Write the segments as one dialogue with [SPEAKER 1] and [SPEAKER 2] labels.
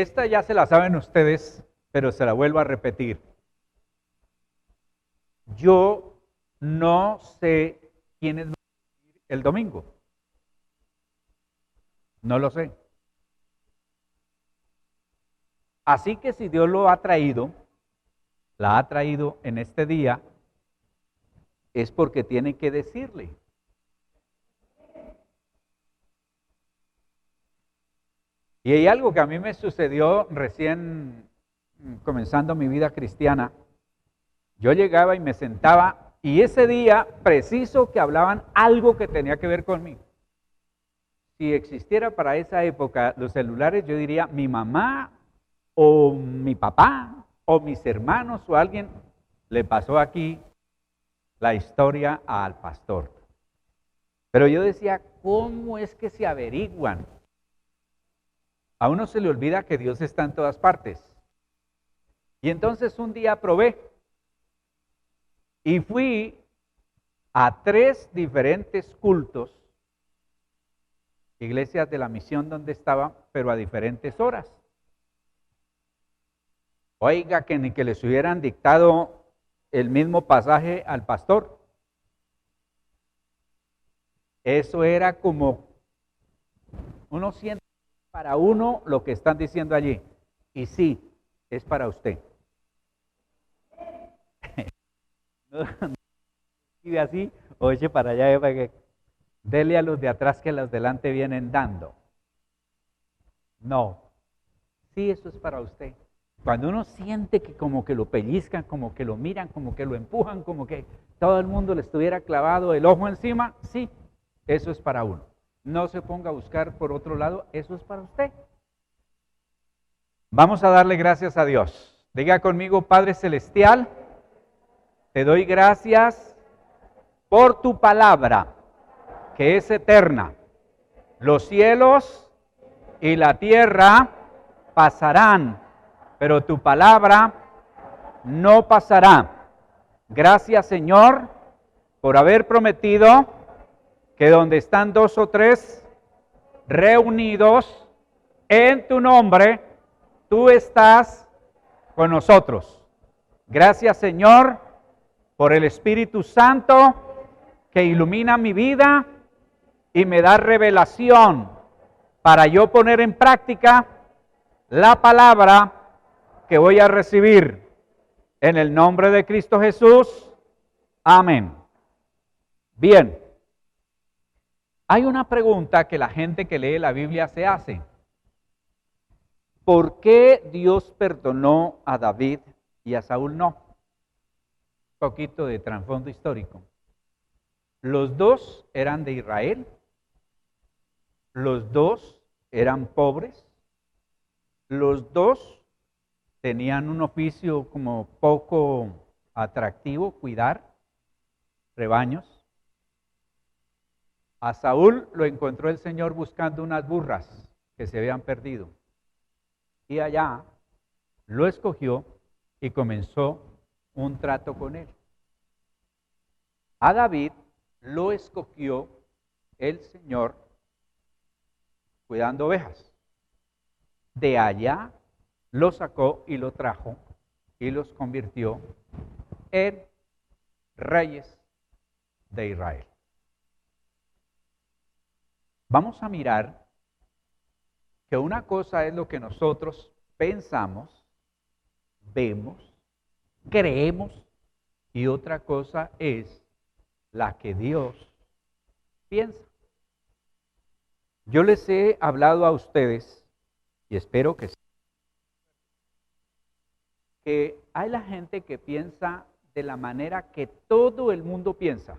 [SPEAKER 1] esta ya se la saben ustedes, pero se la vuelvo a repetir. Yo no sé quiénes van a venir el domingo. No lo sé. Así que si Dios lo ha traído, la ha traído en este día, es porque tiene que decirle. Y hay algo que a mí me sucedió recién comenzando mi vida cristiana. Yo llegaba y me sentaba y ese día preciso que hablaban algo que tenía que ver conmigo. Si existiera para esa época los celulares, yo diría mi mamá o mi papá o mis hermanos o alguien le pasó aquí la historia al pastor. Pero yo decía, ¿cómo es que se averiguan? A uno se le olvida que Dios está en todas partes. Y entonces un día probé y fui a 3 diferentes cultos, iglesias de la misión donde estaba, pero a diferentes horas. Oiga, que ni que les hubieran dictado el mismo pasaje al pastor. Eso era como, uno siente para uno lo que están diciendo allí. Y sí, es para usted. No escribe así, o eche para allá, para que dele a los de atrás que los delante vienen dando. No, sí, eso es para usted. Cuando uno siente que como que lo pellizcan, como que lo miran, como que lo empujan, como que todo el mundo le estuviera clavado el ojo encima, sí, eso es para uno. No se ponga a buscar por otro lado, eso es para usted. Vamos a darle gracias a Dios. Diga conmigo, Padre Celestial, te doy gracias por tu palabra, que es eterna. Los cielos y la tierra pasarán, pero tu palabra no pasará. Gracias, Señor, por haber prometido que donde están 2 o 3 reunidos en tu nombre, tú estás con nosotros. Gracias, Señor, por el Espíritu Santo que ilumina mi vida y me da revelación para yo poner en práctica la palabra que voy a recibir. En el nombre de Cristo Jesús. Amén. Bien. Hay una pregunta que la gente que lee la Biblia se hace. ¿Por qué Dios perdonó a David y a Saúl no? Un poquito de trasfondo histórico. Los dos eran de Israel. Los dos eran pobres. Los dos tenían un oficio como poco atractivo, cuidar rebaños. A Saúl lo encontró el Señor buscando unas burras que se habían perdido. Y allá lo escogió y comenzó un trato con él. A David lo escogió el Señor cuidando ovejas. De allá lo sacó y lo trajo y los convirtió en reyes de Israel. Vamos a mirar que una cosa es lo que nosotros pensamos, vemos, creemos, y otra cosa es la que Dios piensa. Yo les he hablado a ustedes, y espero que sí, que hay la gente que piensa de la manera que todo el mundo piensa.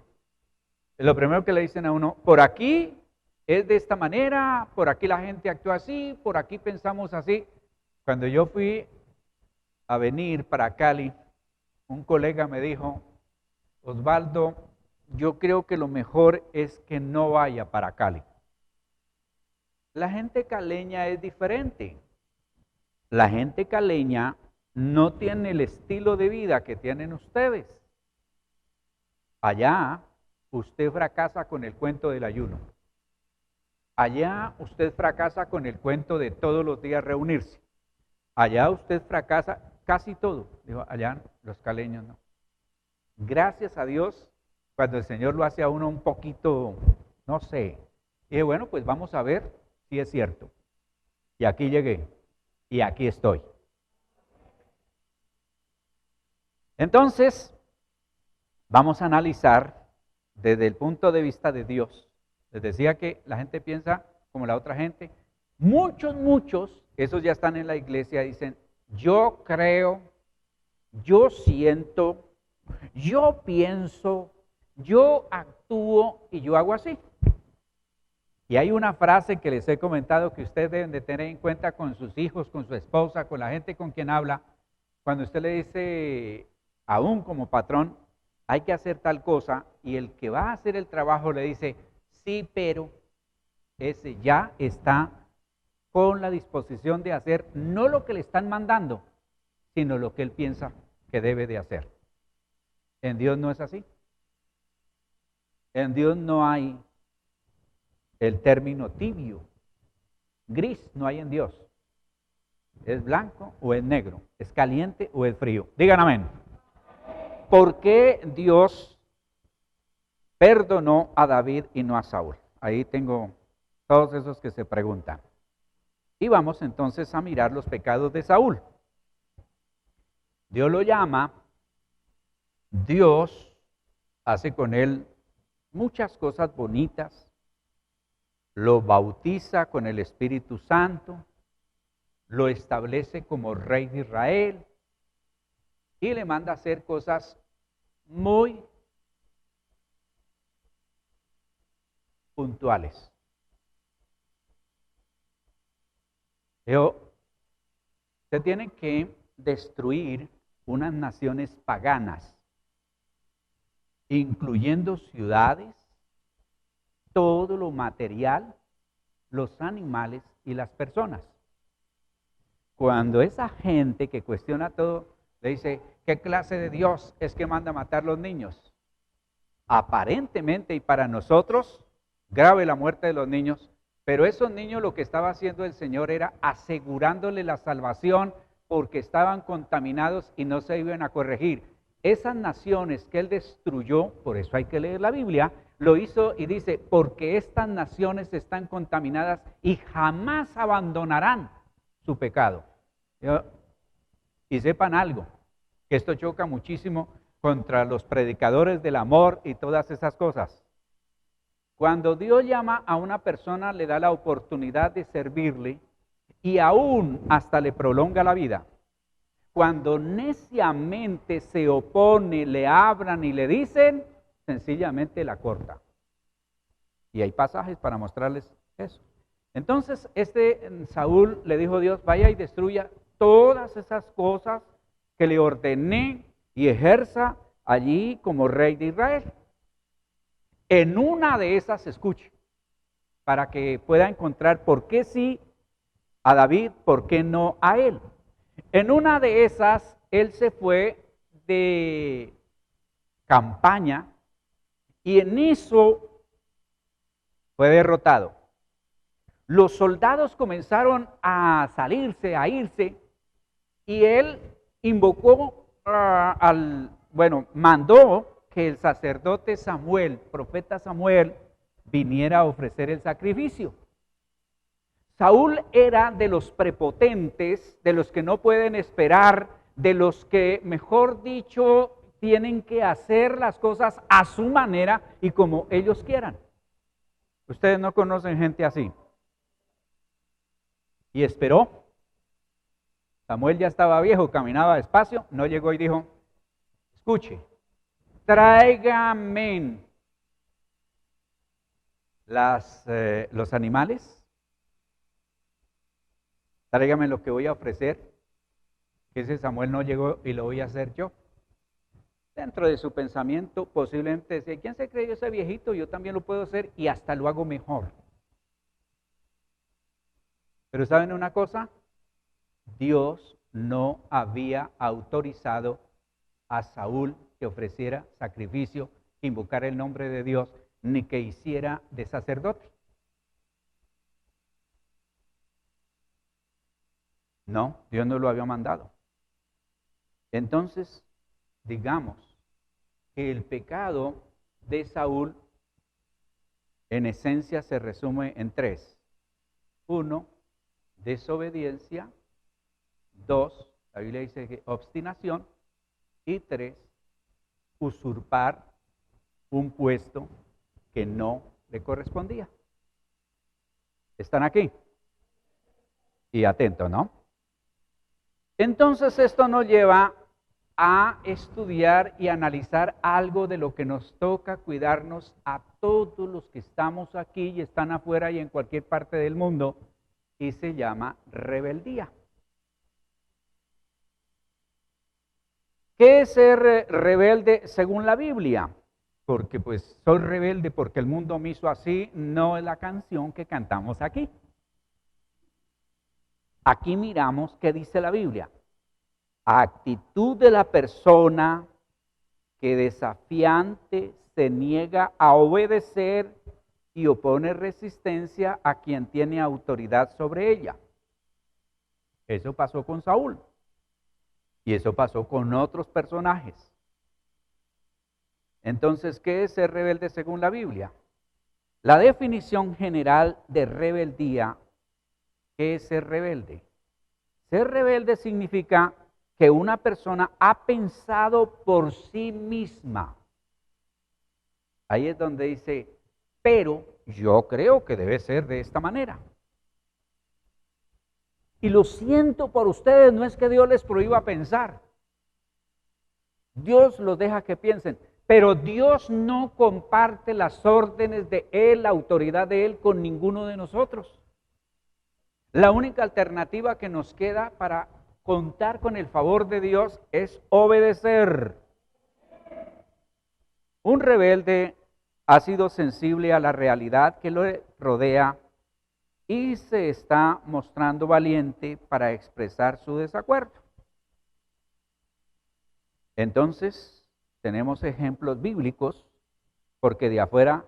[SPEAKER 1] Lo primero que le dicen a uno, por aquí es de esta manera, por aquí la gente actúa así, por aquí pensamos así. Cuando yo fui a venir para Cali, un colega me dijo, Osvaldo, yo creo que lo mejor es que no vaya para Cali. La gente caleña es diferente. La gente caleña no tiene el estilo de vida que tienen ustedes. Allá usted fracasa con el cuento del ayuno. Allá usted fracasa con el cuento de todos los días reunirse. allá usted fracasa casi todo. Dijo, allá los caleños no. Gracias a Dios, cuando el Señor lo hace a uno un poquito, no sé. Y dije, bueno, pues vamos a ver si es cierto. Y aquí llegué, y aquí estoy. Entonces, vamos a analizar desde el punto de vista de Dios. Les decía que la gente piensa como la otra gente. Muchos, esos ya están en la iglesia, dicen, yo creo, yo siento, yo pienso, yo actúo y yo hago así. Y hay una frase que les he comentado que ustedes deben de tener en cuenta con sus hijos, con su esposa, con la gente con quien habla. Cuando usted le dice, aún como patrón, hay que hacer tal cosa, y el que va a hacer el trabajo le dice, sí, pero ese ya está con la disposición de hacer no lo que le están mandando, sino lo que él piensa que debe de hacer. En Dios no es así. En Dios no hay el término tibio, gris no hay en Dios. Es blanco o es negro, es caliente o es frío. Digan amén. ¿Por qué Dios perdonó a David y no a Saúl? Ahí tengo todos esos que se preguntan. Y vamos entonces a mirar los pecados de Saúl. Dios lo llama, Dios hace con él muchas cosas bonitas, lo bautiza con el Espíritu Santo, lo establece como rey de Israel y le manda a hacer cosas muy puntuales. Se tienen que destruir unas naciones paganas, incluyendo ciudades, todo lo material, los animales y las personas. Cuando esa gente que cuestiona todo le dice, ¿qué clase de Dios es que manda a matar los niños? Aparentemente y para nosotros, grave la muerte de los niños, pero esos niños lo que estaba haciendo el Señor era asegurándole la salvación porque estaban contaminados y no se iban a corregir. Esas naciones que Él destruyó, por eso hay que leer la Biblia, lo hizo y dice, porque estas naciones están contaminadas y jamás abandonarán su pecado. Y sepan algo, que esto choca muchísimo contra los predicadores del amor y todas esas cosas. Cuando Dios llama a una persona, le da la oportunidad de servirle y aún hasta le prolonga la vida. Cuando neciamente se opone, le hablan y le dicen, sencillamente la corta. Y hay pasajes para mostrarles eso. Entonces, Saúl le dijo a Dios, vaya y destruya todas esas cosas que le ordené y ejerza allí como rey de Israel. En una de esas, escuche, para que pueda encontrar por qué sí a David, por qué no a él. En una de esas, él se fue de campaña y en eso fue derrotado. Los soldados comenzaron a salirse, a irse, y él invocó mandó que el sacerdote Samuel, profeta Samuel, viniera a ofrecer el sacrificio. Saúl era de los prepotentes, de los que no pueden esperar, de los que, mejor dicho, tienen que hacer las cosas a su manera y como ellos quieran. Ustedes no conocen gente así. Y esperó. Samuel ya estaba viejo, caminaba despacio, no llegó y dijo, escuche, tráigame los animales, tráigame lo que voy a ofrecer, que ese Samuel no llegó y lo voy a hacer yo. Dentro de su pensamiento posiblemente decía, ¿quién se creyó ese viejito? Yo también lo puedo hacer y hasta lo hago mejor. Pero ¿saben una cosa? Dios no había autorizado a Saúl que ofreciera sacrificio, que invocara el nombre de Dios, ni que hiciera de sacerdote. No, Dios no lo había mandado. Entonces, digamos que el pecado de Saúl en esencia se resume en tres. 1, desobediencia. 2, la Biblia dice que obstinación. Y 3, usurpar un puesto que no le correspondía. ¿Están aquí? Y atentos, ¿no? Entonces esto nos lleva a estudiar y analizar algo de lo que nos toca cuidarnos a todos los que estamos aquí y están afuera y en cualquier parte del mundo, y se llama rebeldía. ¿Qué es ser rebelde según la Biblia? Porque pues soy rebelde porque el mundo me hizo así, no es la canción que cantamos aquí. Aquí miramos qué dice la Biblia. Actitud de la persona que desafiante se niega a obedecer y opone resistencia a quien tiene autoridad sobre ella. Eso pasó con Saúl y eso pasó con otros personajes. Entonces, ¿qué es ser rebelde según la Biblia? La definición general de rebeldía, ¿qué es ser rebelde? Ser rebelde significa que una persona ha pensado por sí misma. Ahí es donde dice, pero yo creo que debe ser de esta manera. Y lo siento por ustedes, no es que Dios les prohíba pensar. Dios los deja que piensen, pero Dios no comparte las órdenes de Él, la autoridad de Él con ninguno de nosotros. La única alternativa que nos queda para contar con el favor de Dios es obedecer. Un rebelde ha sido sensible a la realidad que lo rodea y se está mostrando valiente para expresar su desacuerdo. Entonces, tenemos ejemplos bíblicos, porque de afuera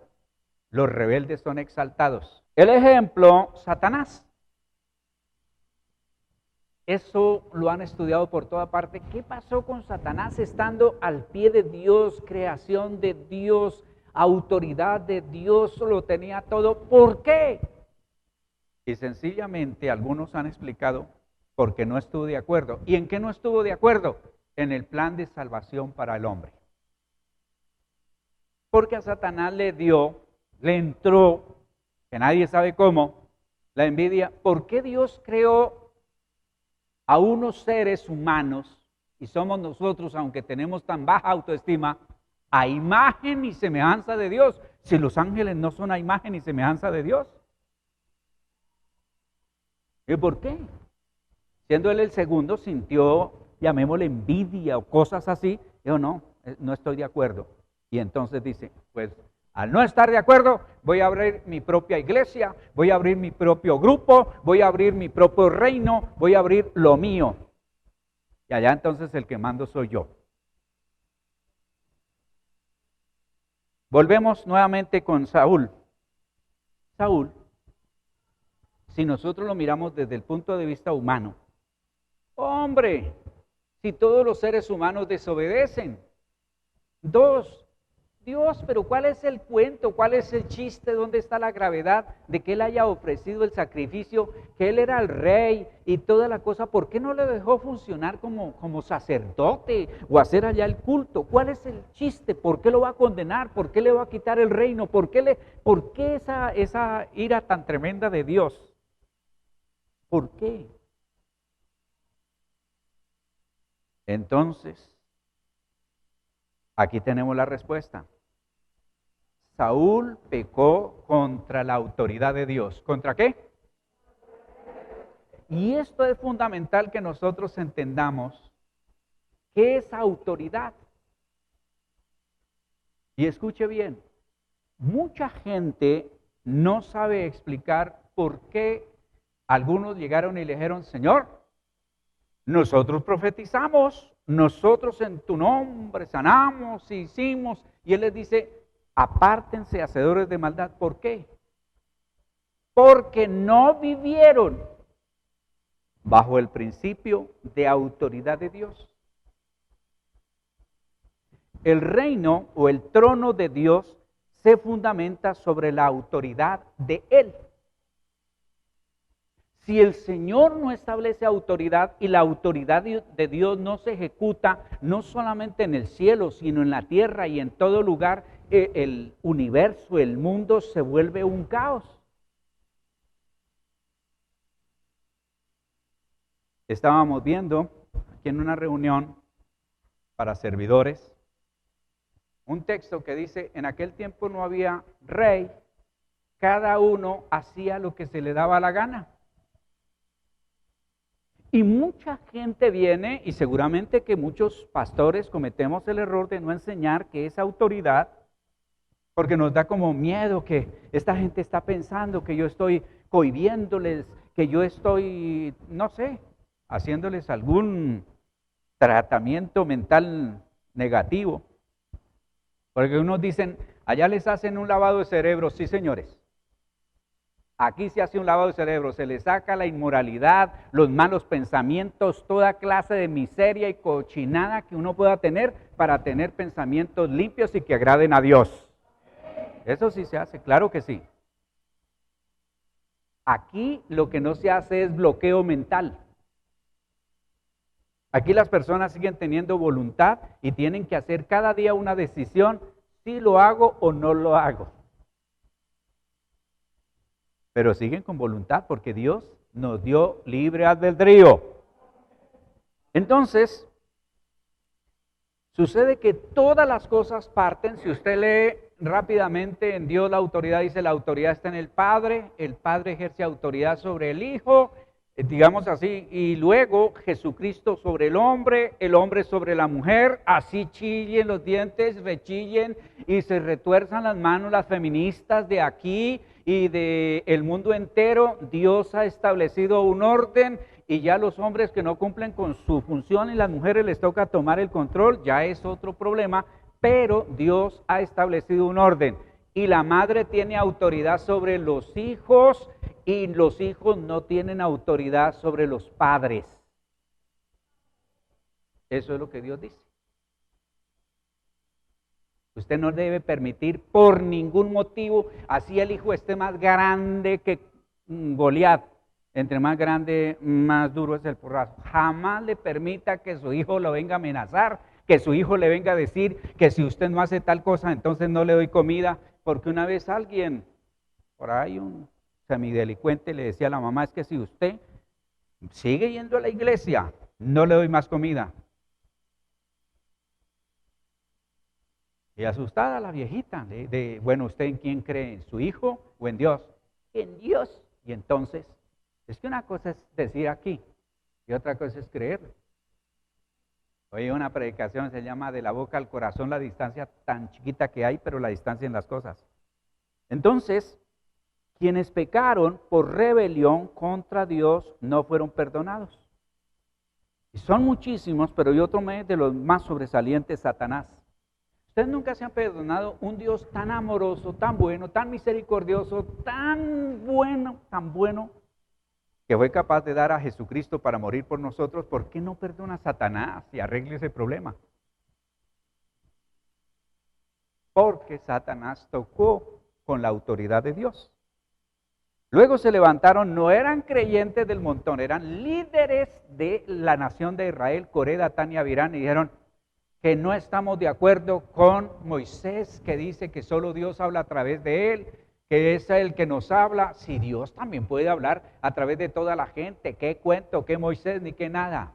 [SPEAKER 1] los rebeldes son exaltados. El ejemplo, Satanás. Eso lo han estudiado por toda parte. ¿Qué pasó con Satanás estando al pie de Dios, creación de Dios, autoridad de Dios, lo tenía todo? ¿Por qué? Y sencillamente algunos han explicado porque no estuvo de acuerdo. ¿Y en qué no estuvo de acuerdo? En el plan de salvación para el hombre. Porque a Satanás le entró, que nadie sabe cómo, la envidia. ¿Por qué Dios creó a unos seres humanos, y somos nosotros, aunque tenemos tan baja autoestima, a imagen y semejanza de Dios, si los ángeles no son a imagen y semejanza de Dios? ¿Y por qué? Siendo él el segundo, sintió, llamémosle envidia o cosas así. Yo no estoy de acuerdo. Y entonces dice, pues al no estar de acuerdo, voy a abrir mi propia iglesia, voy a abrir mi propio grupo, voy a abrir mi propio reino, voy a abrir lo mío. Y allá entonces el que mando soy yo. Volvemos nuevamente con Saúl. Saúl, si nosotros lo miramos desde el punto de vista humano, hombre, si todos los seres humanos desobedecen. 2, Dios, pero ¿cuál es el cuento? ¿Cuál es el chiste? ¿Dónde está la gravedad de que Él haya ofrecido el sacrificio? Que Él era el rey y toda la cosa. ¿Por qué no le dejó funcionar como sacerdote o hacer allá el culto? ¿Cuál es el chiste? ¿Por qué lo va a condenar? ¿Por qué le va a quitar el reino? ¿Por qué esa ira tan tremenda de Dios? ¿Por qué? Entonces, aquí tenemos la respuesta. Saúl pecó contra la autoridad de Dios. ¿Contra qué? Y esto es fundamental que nosotros entendamos qué es autoridad. Y escuche bien, mucha gente no sabe explicar por qué algunos llegaron y le dijeron, Señor, nosotros profetizamos, nosotros en tu nombre sanamos, hicimos, y Él les dice, apártense, hacedores de maldad. ¿Por qué? Porque no vivieron bajo el principio de autoridad de Dios. El reino o el trono de Dios se fundamenta sobre la autoridad de Él. Si el Señor no establece autoridad y la autoridad de Dios no se ejecuta, no solamente en el cielo, sino en la tierra y en todo lugar, el universo, el mundo se vuelve un caos. Estábamos viendo aquí en una reunión para servidores un texto que dice, en aquel tiempo no había rey, cada uno hacía lo que se le daba la gana. Y mucha gente viene, y seguramente que muchos pastores cometemos el error de no enseñar que es autoridad, porque nos da como miedo que esta gente está pensando que yo estoy cohibiéndoles, que yo estoy, no sé, haciéndoles algún tratamiento mental negativo. Porque unos dicen, allá les hacen un lavado de cerebro, sí señores. Aquí se hace un lavado de cerebro, se les saca la inmoralidad, los malos pensamientos, toda clase de miseria y cochinada que uno pueda tener para tener pensamientos limpios y que agraden a Dios. Eso sí se hace, claro que sí. Aquí lo que no se hace es bloqueo mental. Aquí las personas siguen teniendo voluntad y tienen que hacer cada día una decisión, si lo hago o no lo hago. Pero siguen con voluntad porque Dios nos dio libre albedrío. Entonces, sucede que todas las cosas parten, si usted lee rápidamente en Dios la autoridad, dice la autoridad está en el Padre ejerce autoridad sobre el Hijo, digamos así, y luego Jesucristo sobre el hombre sobre la mujer, así chillen los dientes, rechillen y se retuerzan las manos las feministas de aquí y del mundo entero. Dios ha establecido un orden y ya los hombres que no cumplen con su función y las mujeres les toca tomar el control, ya es otro problema, pero Dios ha establecido un orden y la madre tiene autoridad sobre los hijos y los hijos no tienen autoridad sobre los padres. Eso es lo que Dios dice. Usted no debe permitir por ningún motivo, así el hijo esté más grande que Goliat, entre más grande, más duro es el porrazo. Jamás le permita que su hijo lo venga a amenazar, que su hijo le venga a decir que si usted no hace tal cosa, entonces no le doy comida, porque una vez alguien, por ahí un semidelincuente le decía a la mamá, es que si usted sigue yendo a la iglesia, no le doy más comida. Y asustada la viejita, bueno, ¿usted en quién cree? ¿En su hijo o en Dios? En Dios. Y entonces, es que una cosa es decir aquí y otra cosa es creer. Oye, una predicación se llama de la boca al corazón, la distancia tan chiquita que hay, pero la distancia en las cosas. Entonces, quienes pecaron por rebelión contra Dios no fueron perdonados. Y son muchísimos, pero yo tomé de los más sobresalientes Satanás. Ustedes nunca se han perdonado un Dios tan amoroso, tan bueno, tan misericordioso, tan bueno, que fue capaz de dar a Jesucristo para morir por nosotros. ¿Por qué no perdona a Satanás y arregle ese problema? Porque Satanás tocó con la autoridad de Dios. Luego se levantaron, no eran creyentes del montón, eran líderes de la nación de Israel, Coré, Datán y Abirán, y dijeron que no estamos de acuerdo con Moisés, que dice que solo Dios habla a través de él, que es el que nos habla. Si Dios también puede hablar a través de toda la gente, ¿qué cuento? ¿Qué Moisés? Ni qué nada.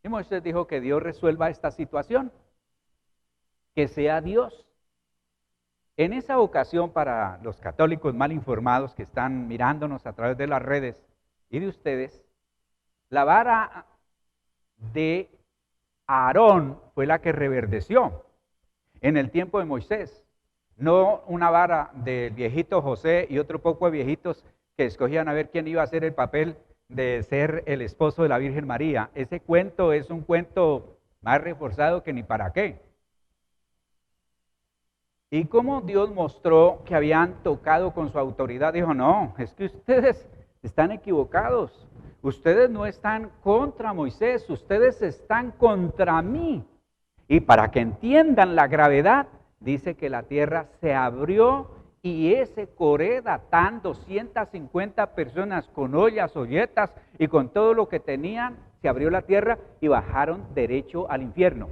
[SPEAKER 1] Y Moisés dijo que Dios resuelva esta situación, que sea Dios. En esa ocasión, para los católicos mal informados que están mirándonos a través de las redes y de ustedes, la vara de Aarón fue la que reverdeció en el tiempo de Moisés, no una vara del viejito José y otro poco de viejitos que escogían a ver quién iba a hacer el papel de ser el esposo de la Virgen María. Ese cuento es un cuento más reforzado que ni para qué. Y como Dios mostró que habían tocado con su autoridad, dijo, no, es que ustedes Están equivocados. Ustedes no están contra Moisés, ustedes están contra mí. Y para que entiendan la gravedad, dice que la tierra se abrió y ese Coré Datán, 250 personas con ollas, olletas y con todo lo que tenían, se abrió la tierra y bajaron derecho al infierno.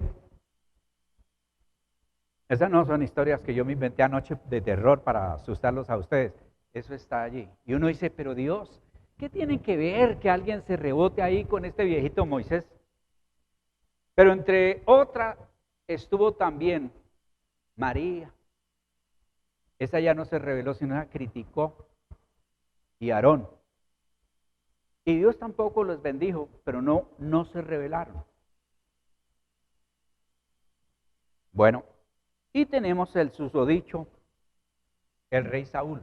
[SPEAKER 1] Esas no son historias que yo me inventé anoche de terror para asustarlos a ustedes. Eso está allí. Y uno dice, pero Dios, ¿qué tiene que ver que alguien se rebote ahí con este viejito Moisés? Pero entre otras estuvo también María. Esa ya no se rebeló, sino la criticó. Y Aarón. Y Dios tampoco los bendijo, pero no se rebelaron. Bueno, y tenemos el susodicho, el rey Saúl.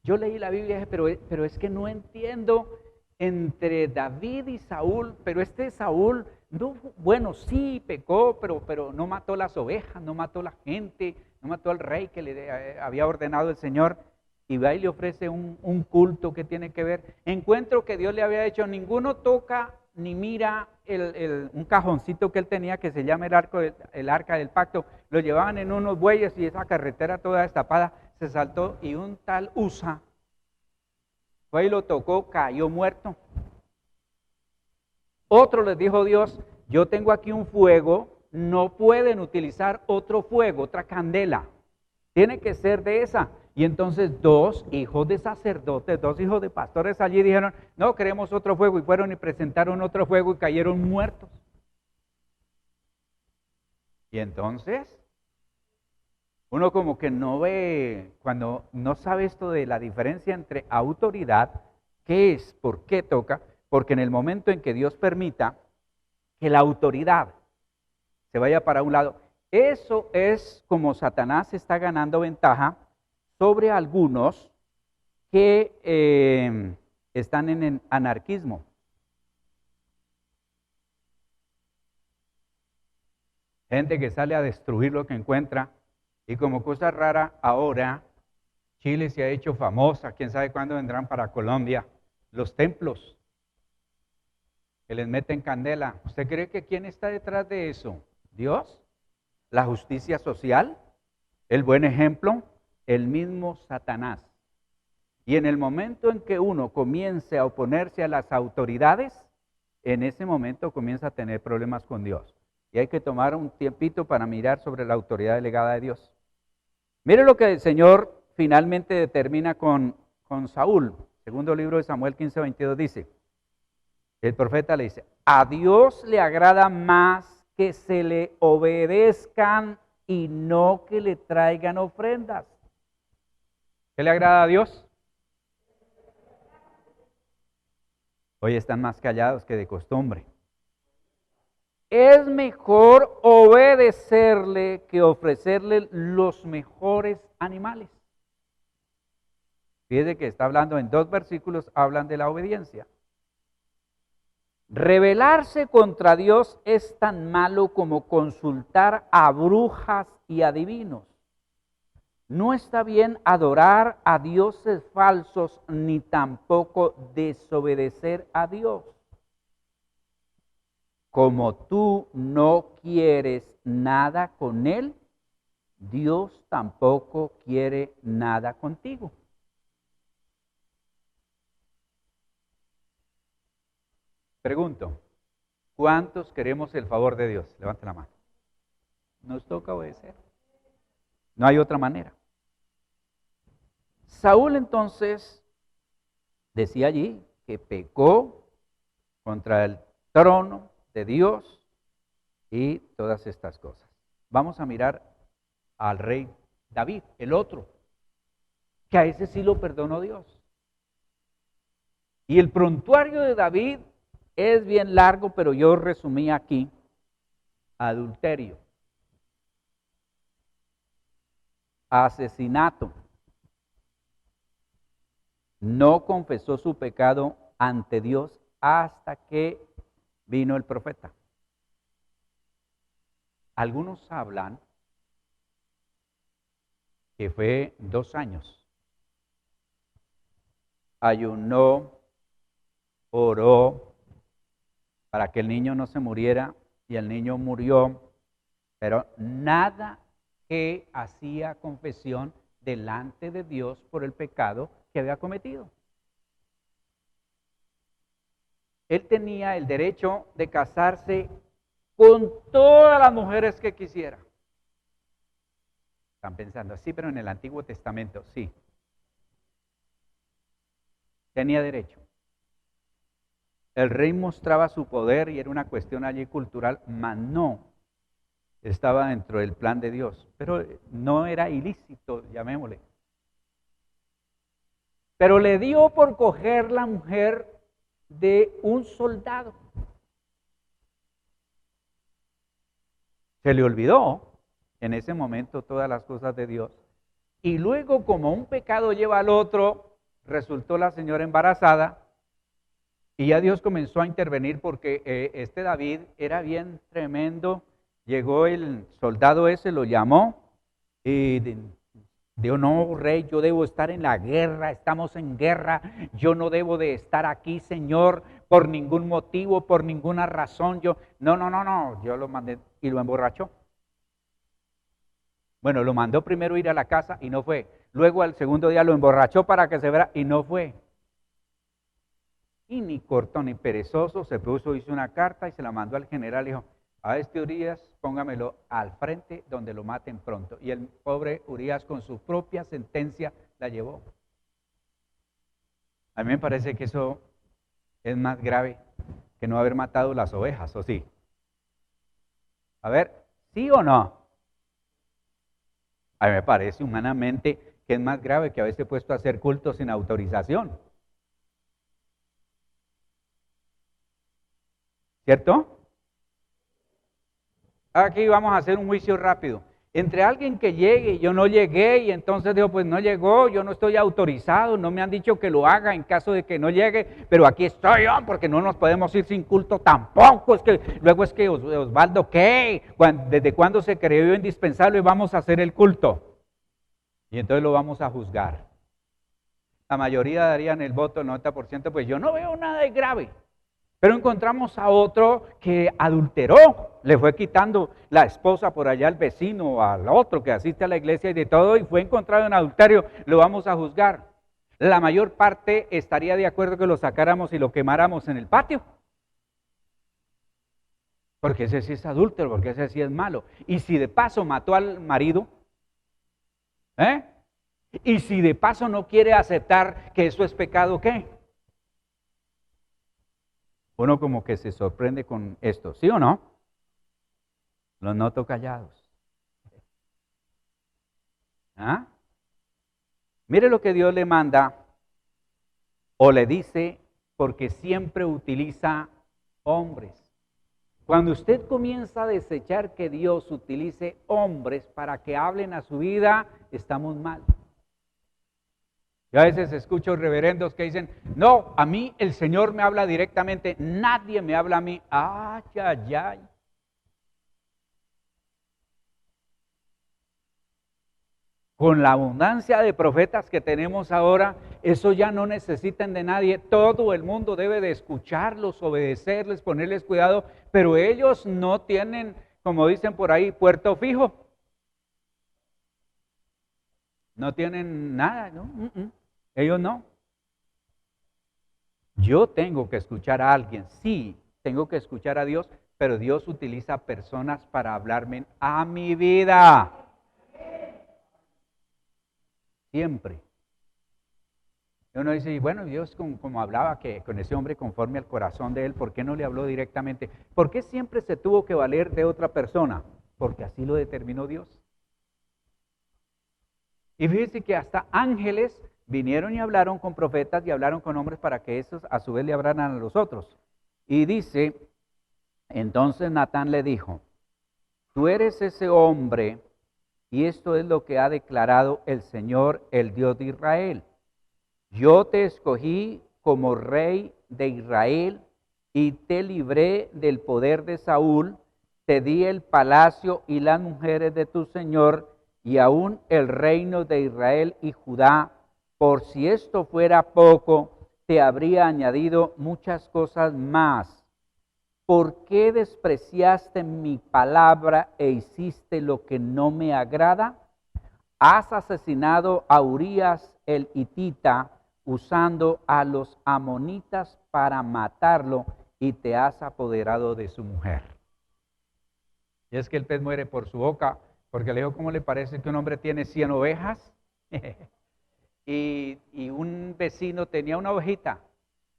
[SPEAKER 1] Yo leí la Biblia y dije, pero es que no entiendo entre David y Saúl, pero este Saúl, no, bueno, sí pecó, pero no mató las ovejas, no mató la gente, no mató al rey que le había ordenado el Señor, y va y le ofrece un culto que tiene que ver. Encuentro que Dios le había hecho, ninguno toca ni mira un cajoncito que él tenía que se llama el arca del pacto, lo llevaban en unos bueyes y esa carretera toda destapada se saltó y un tal Usa fue y lo tocó, cayó muerto. Otro les dijo Dios, yo tengo aquí un fuego, no pueden utilizar otro fuego, otra candela, tiene que ser de esa. Y entonces dos hijos de sacerdotes, dos hijos de pastores allí dijeron, no, queremos otro fuego, y fueron y presentaron otro fuego y cayeron muertos. Y entonces, uno como que no ve, cuando no sabe esto de la diferencia entre autoridad, qué es, por qué toca, porque en el momento en que Dios permita que la autoridad se vaya para un lado, eso es como Satanás está ganando ventaja sobre algunos que están en el anarquismo. Gente que sale a destruir lo que encuentra. Y como cosa rara, ahora Chile se ha hecho famosa, quién sabe cuándo vendrán para Colombia, los templos que les meten candela. ¿Usted cree que quién está detrás de eso? ¿Dios? ¿La justicia social? ¿El buen ejemplo? El mismo Satanás. Y en el momento en que uno comience a oponerse a las autoridades, en ese momento comienza a tener problemas con Dios. Y hay que tomar un tiempito para mirar sobre la autoridad delegada de Dios. Mire lo que el Señor finalmente determina con Saúl. Segundo libro de Samuel 15:22 dice, el profeta le dice, a Dios le agrada más que se le obedezcan y no que le traigan ofrendas. ¿Qué le agrada a Dios? Hoy están más callados que de costumbre. Es mejor obedecerle que ofrecerle los mejores animales. Fíjese que está hablando en 2 versículos, hablan de la obediencia. Rebelarse contra Dios es tan malo como consultar a brujas y adivinos. No está bien adorar a dioses falsos ni tampoco desobedecer a Dios. Como tú no quieres nada con Él, Dios tampoco quiere nada contigo. Pregunto, ¿cuántos queremos el favor de Dios? Levante la mano. Nos toca obedecer. No hay otra manera. Saúl entonces decía allí que pecó contra el trono de Dios y todas estas cosas. Vamos a mirar al rey David, el otro, que a ese sí lo perdonó Dios. Y el prontuario de David es bien largo, pero yo resumí aquí: adulterio, asesinato, no confesó su pecado ante Dios hasta que vino el profeta. Algunos hablan que fue 2 años. ayunó, oró para que el niño no se muriera y el niño murió, pero nada que hacía confesión delante de Dios por el pecado que había cometido. Él tenía el derecho de casarse con todas las mujeres que quisiera. Están pensando, sí, pero en el Antiguo Testamento, sí. Tenía derecho. El rey mostraba su poder y era una cuestión allí cultural, mas no estaba dentro del plan de Dios. Pero no era ilícito, llamémosle. Pero le dio por coger la mujer de un soldado. Se le olvidó en ese momento todas las cosas de Dios. Y luego, como un pecado lleva al otro, resultó la señora embarazada. Y ya Dios comenzó a intervenir porque este David era bien tremendo. Llegó el soldado ese, lo llamó y dijo, no, rey, yo debo estar en la guerra, estamos en guerra, yo no debo de estar aquí, Señor, por ningún motivo, por ninguna razón. Yo lo mandé y lo emborrachó. Bueno, lo mandó primero ir a la casa y no fue. Luego al segundo día lo emborrachó para que se viera y no fue. Y ni corto ni perezoso se puso, hizo una carta y se la mandó al general y dijo, a este Urías póngamelo al frente donde lo maten pronto. Y el pobre Urías con su propia sentencia la llevó. A mí me parece que eso es más grave que no haber matado las ovejas, ¿o sí? A ver, ¿sí o no? A mí me parece humanamente que es más grave que haberse puesto a hacer culto sin autorización. ¿Cierto? Aquí vamos a hacer un juicio rápido. Entre alguien que llegue y yo no llegué y entonces digo, pues no llegó, yo no estoy autorizado, no me han dicho que lo haga en caso de que no llegue, pero aquí estoy yo porque no nos podemos ir sin culto tampoco. Es que luego es que Osvaldo, ¿qué? ¿Desde cuándo se creyó indispensable vamos a hacer el culto? Y entonces lo vamos a juzgar. La mayoría darían el voto, el 90%, pues yo no veo nada de grave. Pero encontramos a otro que adulteró, le fue quitando la esposa por allá al vecino, al otro que asiste a la iglesia y de todo, y fue encontrado en adulterio, lo vamos a juzgar. La mayor parte estaría de acuerdo que lo sacáramos y lo quemáramos en el patio. Porque ese sí es adúltero, porque ese sí es malo. Y si de paso mató al marido, y si de paso no quiere aceptar que eso es pecado, ¿qué? Uno como que se sorprende con esto, ¿sí o no? Los noto callados. ¿Ah? Mire lo que Dios le manda o le dice, porque siempre utiliza hombres. Cuando usted comienza a desechar que Dios utilice hombres para que hablen a su vida, estamos mal. Yo a veces escucho reverendos que dicen, no, a mí el Señor me habla directamente, nadie me habla a mí. Ay, ay, ay. Con la abundancia de profetas que tenemos ahora, eso ya no necesitan de nadie. Todo el mundo debe de escucharlos, obedecerles, ponerles cuidado, pero ellos no tienen, como dicen por ahí, puerto fijo. No tienen nada, ¿no? Ellos no. Yo tengo que escuchar a alguien, sí, tengo que escuchar a Dios, pero Dios utiliza personas para hablarme a mi vida. Siempre. Y uno dice, bueno, Dios como hablaba que con ese hombre conforme al corazón de él, ¿por qué no le habló directamente? ¿Por qué siempre se tuvo que valer de otra persona? Porque así lo determinó Dios. Y fíjense que hasta ángeles vinieron y hablaron con profetas y hablaron con hombres para que esos a su vez le hablaran a los otros. Y dice, entonces Natán le dijo, tú eres ese hombre y esto es lo que ha declarado el Señor, el Dios de Israel. Yo te escogí como rey de Israel y te libré del poder de Saúl, te di el palacio y las mujeres de tu Señor y aún el reino de Israel y Judá, Por si esto fuera poco, te habría añadido muchas cosas más. ¿Por qué despreciaste mi palabra e hiciste lo que no me agrada? Has asesinado a Urías el hitita usando a los amonitas para matarlo y te has apoderado de su mujer. Y es que el pez muere por su boca, porque le dijo, ¿cómo le parece que un hombre tiene 100 ovejas? y un vecino tenía una ovejita,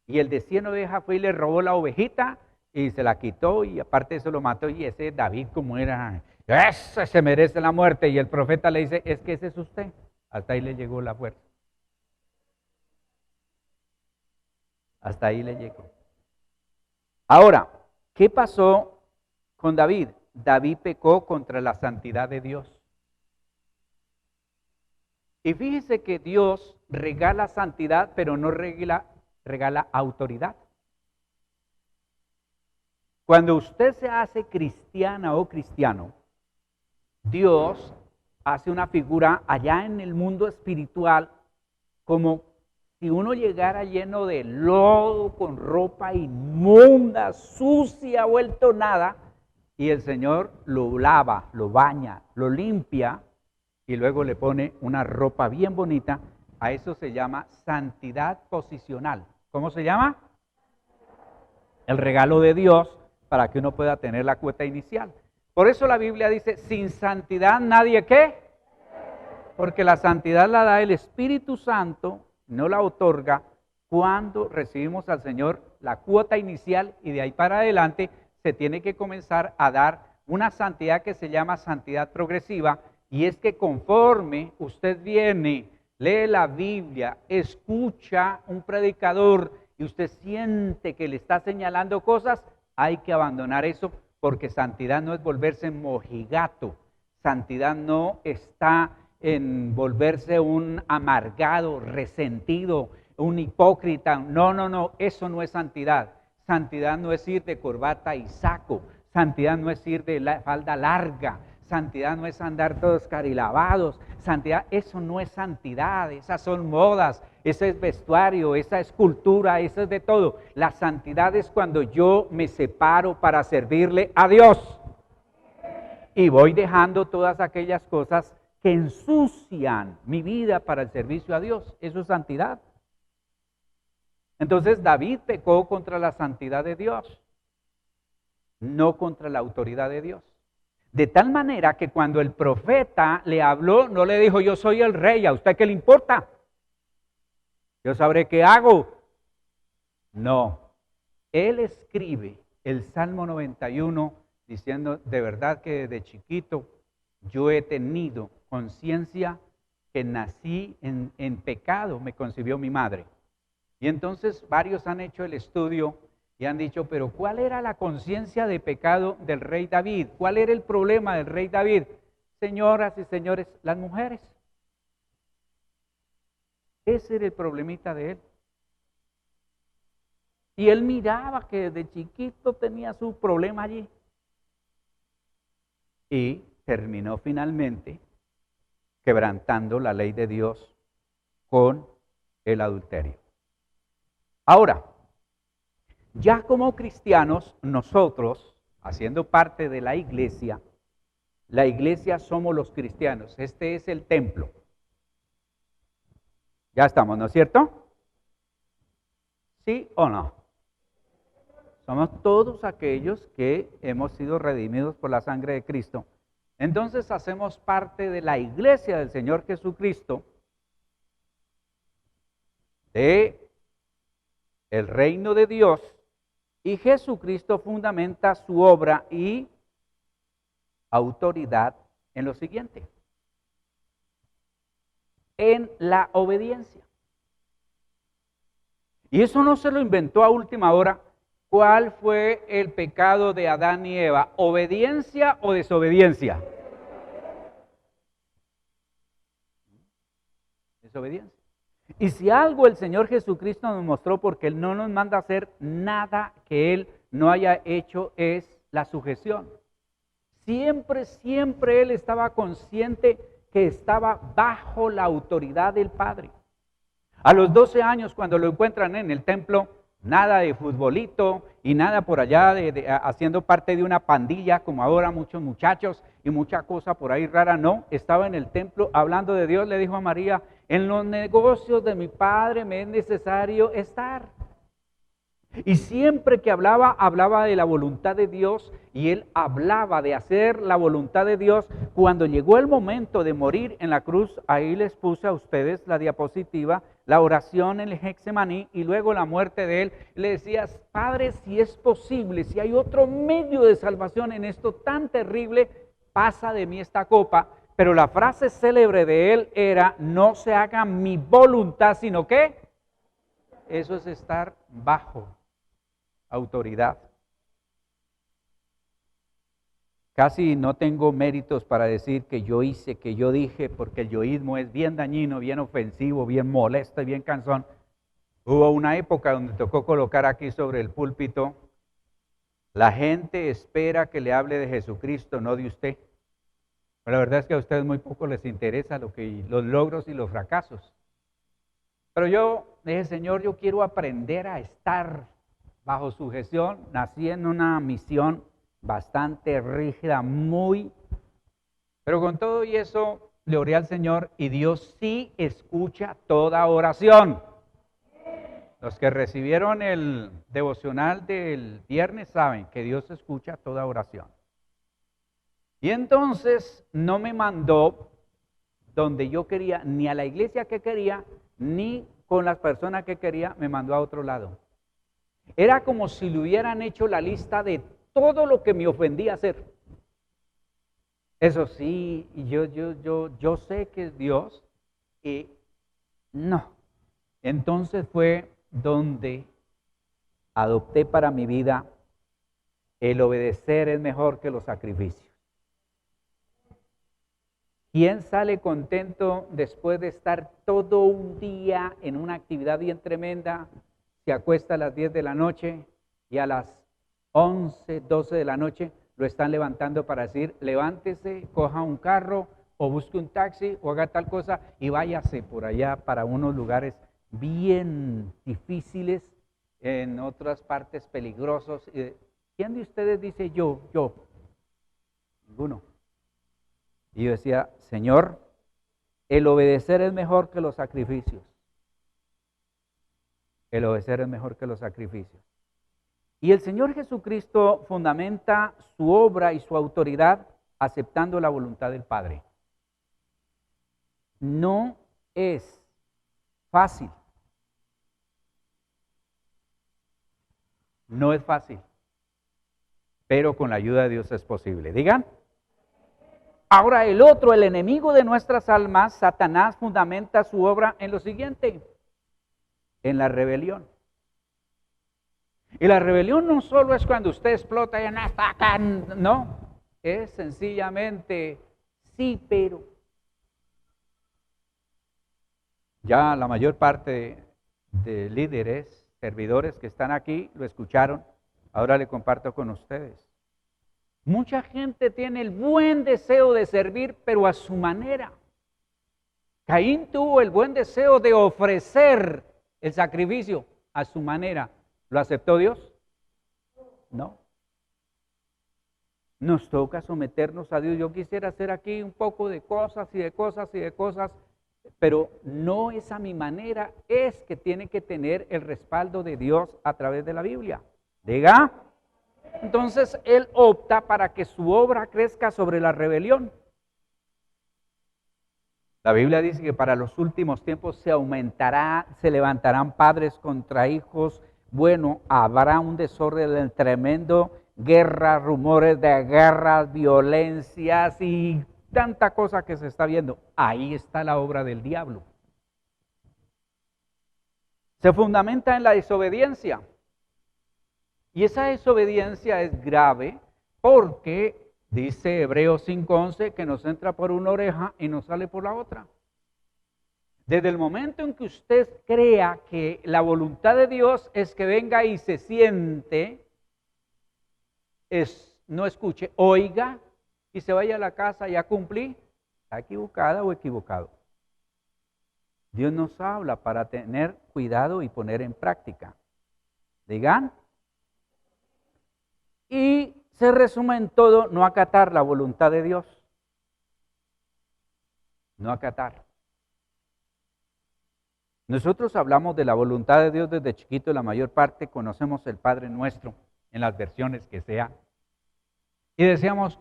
[SPEAKER 1] y el de 100 ovejas fue y le robó la ovejita y se la quitó, y aparte de eso lo mató. Y ese David, como era, ese se merece la muerte. Y el profeta le dice, es que ese es usted. Hasta ahí le llegó la fuerza. Hasta ahí le llegó. Ahora, ¿qué pasó con David? David pecó contra la santidad de Dios. Y fíjese que Dios regala santidad, pero no regala autoridad. Cuando usted se hace cristiana o cristiano, Dios hace una figura allá en el mundo espiritual, como si uno llegara lleno de lodo, con ropa inmunda, sucia, vuelto nada, y el Señor lo lava, lo baña, lo limpia, y luego le pone una ropa bien bonita. A eso se llama santidad posicional. ¿Cómo se llama? El regalo de Dios para que uno pueda tener la cuota inicial. Por eso la Biblia dice, sin santidad nadie ¿qué? Porque la santidad la da el Espíritu Santo, no la otorga cuando recibimos al Señor la cuota inicial, y de ahí para adelante se tiene que comenzar a dar una santidad que se llama santidad progresiva. Y es que conforme usted viene, lee la Biblia, escucha un predicador y usted siente que le está señalando cosas, hay que abandonar eso, porque santidad no es volverse mojigato. Santidad no está en volverse un amargado, resentido, un hipócrita. No, eso no es santidad. Santidad no es ir de corbata y saco. Santidad no es ir de la falda larga. Santidad no es andar todos carilavados. Santidad, eso no es santidad. Esas son modas, ese es vestuario, esa es cultura, eso es de todo. La santidad es cuando yo me separo para servirle a Dios y voy dejando todas aquellas cosas que ensucian mi vida para el servicio a Dios. Eso es santidad. Entonces David pecó contra la santidad de Dios, no contra la autoridad de Dios. De tal manera que cuando el profeta le habló, no le dijo, yo soy el rey, ¿a usted qué le importa? Yo sabré qué hago. No, él escribe el Salmo 91 diciendo, de verdad que desde chiquito yo he tenido conciencia que nací en pecado, me concibió mi madre. Y entonces varios han hecho el estudio y han dicho, pero ¿cuál era la conciencia de pecado del rey David? ¿Cuál era el problema del rey David? Señoras y señores, las mujeres. Ese era el problemita de él. Y él miraba que desde chiquito tenía su problema allí. Y terminó finalmente quebrantando la ley de Dios con el adulterio. Ahora, ya como cristianos, nosotros, haciendo parte de la iglesia somos los cristianos. Este es el templo. Ya estamos, ¿no es cierto? ¿Sí o no? Somos todos aquellos que hemos sido redimidos por la sangre de Cristo. Entonces hacemos parte de la iglesia del Señor Jesucristo, de el reino de Dios, y Jesucristo fundamenta su obra y autoridad en lo siguiente: en la obediencia. Y eso no se lo inventó a última hora. ¿Cuál fue el pecado de Adán y Eva? ¿Obediencia o desobediencia? Desobediencia. Y si algo el Señor Jesucristo nos mostró, porque Él no nos manda a hacer nada que Él no haya hecho, es la sujeción. Siempre Él estaba consciente que estaba bajo la autoridad del Padre. A los 12 años, cuando lo encuentran en el templo, nada de futbolito y nada por allá haciendo parte de una pandilla, como ahora muchos muchachos y mucha cosa por ahí rara, no. Estaba en el templo hablando de Dios, le dijo a María, en los negocios de mi padre me es necesario estar. Y siempre que hablaba, hablaba de la voluntad de Dios y él hablaba de hacer la voluntad de Dios. Cuando llegó el momento de morir en la cruz, ahí les puse a ustedes la diapositiva, la oración en el Getsemaní y luego la muerte de él. Le decía, Padre, si es posible, si hay otro medio de salvación en esto tan terrible, pasa de mí esta copa. Pero la frase célebre de él era, no se haga mi voluntad, sino que eso es estar bajo autoridad. Casi no tengo méritos para decir que yo hice, que yo dije, porque el yoísmo es bien dañino, bien ofensivo, bien molesto y bien cansón. Hubo una época donde tocó colocar aquí sobre el púlpito, la gente espera que le hable de Jesucristo, no de usted. Pero la verdad es que a ustedes muy poco les interesa los logros y los fracasos. Pero yo dije, Señor, yo quiero aprender a estar bajo sujeción. Nací en una misión bastante rígida, pero con todo y eso le oré al Señor y Dios sí escucha toda oración. Los que recibieron el devocional del viernes saben que Dios escucha toda oración. Y entonces no me mandó donde yo quería, ni a la iglesia que quería, ni con las personas que quería, me mandó a otro lado. Era como si le hubieran hecho la lista de todo lo que me ofendía hacer. Eso sí, yo sé que es Dios y no. Entonces fue donde adopté para mi vida el obedecer es mejor que los sacrificios. ¿Quién sale contento después de estar todo un día en una actividad bien tremenda? Se acuesta a las 10 de la noche y a las 11, 12 de la noche lo están levantando para decir, levántese, coja un carro o busque un taxi o haga tal cosa y váyase por allá para unos lugares bien difíciles, en otras partes peligrosos. ¿Quién de ustedes dice yo? Ninguno. Y yo decía, Señor, el obedecer es mejor que los sacrificios. El obedecer es mejor que los sacrificios. Y el Señor Jesucristo fundamenta su obra y su autoridad aceptando la voluntad del Padre. No es fácil. No es fácil. Pero con la ayuda de Dios es posible. Digan. Ahora el otro, el enemigo de nuestras almas, Satanás, fundamenta su obra en lo siguiente, en la rebelión. Y la rebelión no solo es cuando usted explota y no está acá, no, es sencillamente sí, pero. Ya la mayor parte de líderes, servidores que están aquí lo escucharon, ahora le comparto con ustedes. Mucha gente tiene el buen deseo de servir, pero a su manera. Caín tuvo el buen deseo de ofrecer el sacrificio a su manera. ¿Lo aceptó Dios? No. Nos toca someternos a Dios. Yo quisiera hacer aquí un poco de cosas y de cosas y de cosas, pero no es a mi manera, es que tiene que tener el respaldo de Dios a través de la Biblia. Diga. Entonces él opta para que su obra crezca sobre la rebelión. La Biblia dice que para los últimos tiempos se levantarán padres contra hijos. Bueno, habrá un desorden tremendo, guerras, rumores de guerras, violencias y tanta cosa que se está viendo. Ahí está la obra del diablo. Se fundamenta en la desobediencia. Y esa desobediencia es grave porque dice Hebreos 5:11 que nos entra por una oreja y nos sale por la otra. Desde el momento en que usted crea que la voluntad de Dios es que venga y se siente, no escuche, oiga y se vaya a la casa, ya cumplí, está equivocada o equivocado. Dios nos habla para tener cuidado y poner en práctica. Digan. Y se resume en todo, no acatar la voluntad de Dios. No acatar. Nosotros hablamos de la voluntad de Dios desde chiquito, la mayor parte conocemos el Padre Nuestro en las versiones que sea. Y decíamos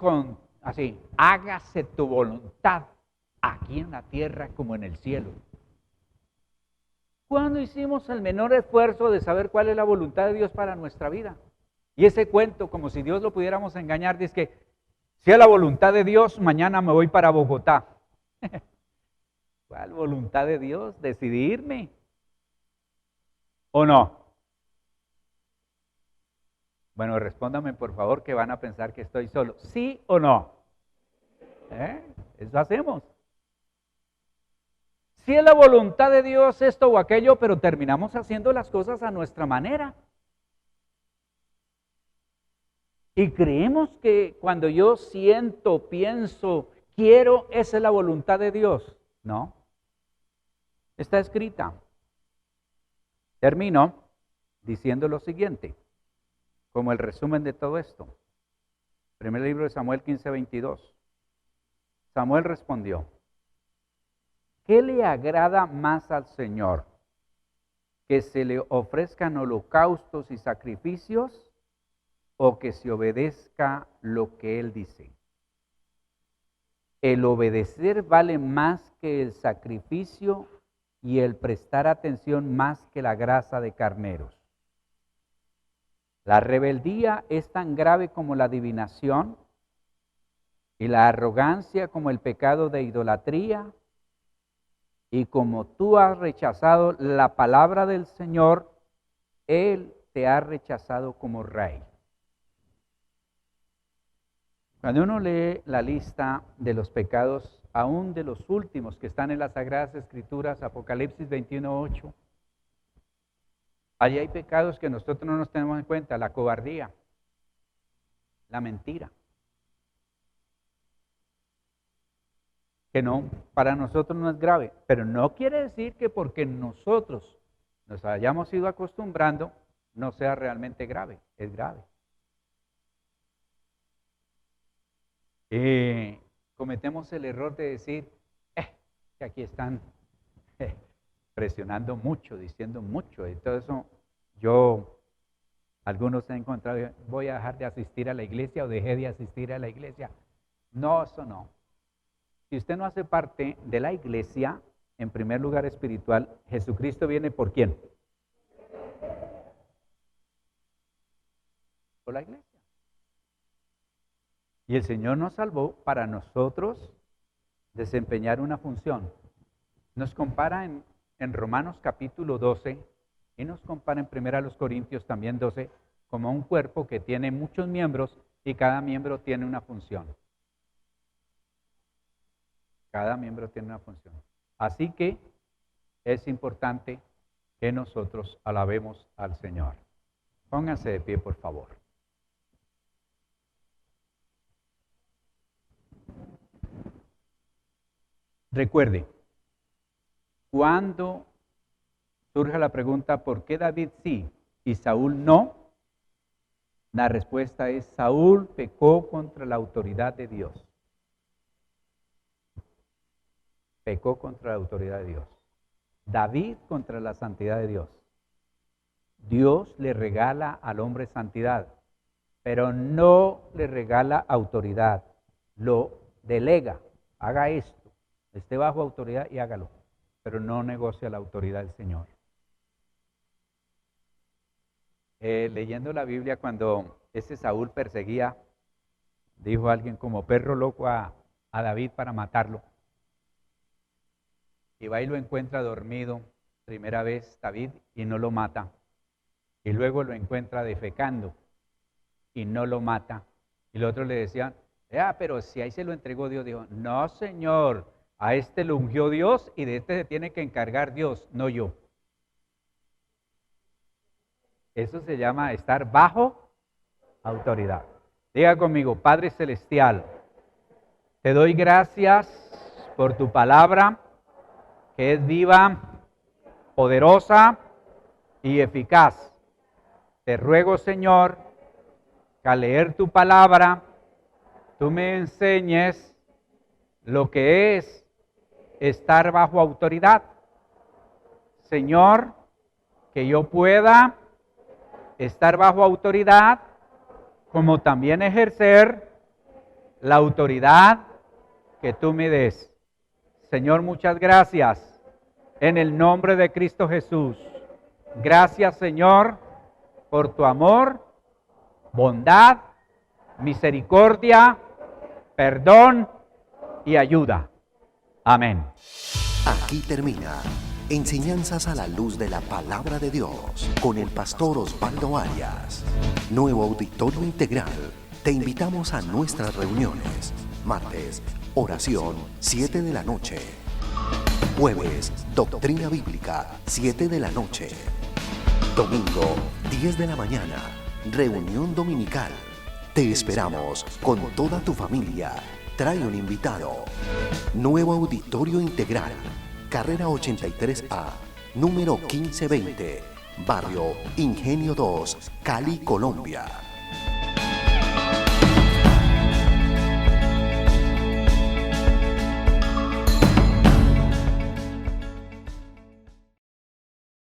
[SPEAKER 1] así, hágase tu voluntad aquí en la tierra como en el cielo. ¿Cuándo hicimos el menor esfuerzo de saber cuál es la voluntad de Dios para nuestra vida? Y ese cuento, como si Dios lo pudiéramos engañar, dice que si es la voluntad de Dios, mañana me voy para Bogotá. ¿Cuál voluntad de Dios? Decidirme. ¿O no? Bueno, respóndame por favor, que van a pensar que estoy solo. ¿Sí o no? Eso hacemos. Si es la voluntad de Dios esto o aquello, pero terminamos haciendo las cosas a nuestra manera. Y creemos que cuando yo siento, pienso, quiero, esa es la voluntad de Dios. No. Está escrita. Termino diciendo lo siguiente, como el resumen de todo esto. Primer libro de Samuel 15:22. Samuel respondió, ¿qué le agrada más al Señor? ¿Que se le ofrezcan holocaustos y sacrificios o que se obedezca lo que Él dice? El obedecer vale más que el sacrificio y el prestar atención más que la grasa de carneros. La rebeldía es tan grave como la adivinación y la arrogancia como el pecado de idolatría. Y como tú has rechazado la palabra del Señor, Él te ha rechazado como rey. Cuando uno lee la lista de los pecados, aún de los últimos que están en las Sagradas Escrituras, Apocalipsis 21:8, allí hay pecados que nosotros no nos tenemos en cuenta, la cobardía, la mentira, que no, para nosotros no es grave, pero no quiere decir que porque nosotros nos hayamos ido acostumbrando, no sea realmente grave, es grave. Cometemos el error de decir, que aquí están presionando mucho, diciendo mucho, y todo eso, algunos han encontrado, voy a dejar de asistir a la iglesia o dejé de asistir a la iglesia. No, eso no. Si usted no hace parte de la iglesia, en primer lugar espiritual, Jesucristo viene ¿por quién? Por la iglesia. Y el Señor nos salvó para nosotros desempeñar una función. Nos compara en Romanos capítulo 12 y nos compara en 1 Corintios también 12 como un cuerpo que tiene muchos miembros y cada miembro tiene una función. Cada miembro tiene una función. Así que es importante que nosotros alabemos al Señor. Pónganse de pie, por favor. Recuerde, cuando surge la pregunta ¿por qué David sí y Saúl no? La respuesta es Saúl pecó contra la autoridad de Dios. Pecó contra la autoridad de Dios. David contra la santidad de Dios. Dios le regala al hombre santidad, pero no le regala autoridad. Lo delega, haga esto. Esté bajo autoridad y hágalo, pero no negocia la autoridad del Señor. Leyendo la Biblia, cuando ese Saúl perseguía, dijo alguien como perro loco a David para matarlo. Y va y lo encuentra dormido, primera vez David, y no lo mata. Y luego lo encuentra defecando y no lo mata. Y los otros le decían, pero si ahí se lo entregó Dios, dijo, no señor, a este lo ungió Dios y de este se tiene que encargar Dios, no yo. Eso se llama estar bajo autoridad. Diga conmigo, Padre Celestial, te doy gracias por tu palabra que es viva, poderosa y eficaz. Te ruego, Señor, que al leer tu palabra, tú me enseñes lo que es estar bajo autoridad. Señor, que yo pueda estar bajo autoridad, como también ejercer la autoridad que tú me des. Señor, muchas gracias en el nombre de Cristo Jesús. Gracias, Señor, por tu amor, bondad, misericordia, perdón y ayuda. Amén.
[SPEAKER 2] Aquí termina Enseñanzas a la luz de la palabra de Dios con el pastor Osvaldo Arias. Nuevo Auditorio Integral. Te invitamos a nuestras reuniones. Martes, oración, 7 de la noche. Jueves, doctrina bíblica, 7 de la noche. Domingo, 10 de la mañana, reunión dominical. Te esperamos con toda tu familia. Trae un invitado. Nuevo Auditorio Integral. Carrera 83A, número 1520, Barrio Ingenio 2, Cali, Colombia.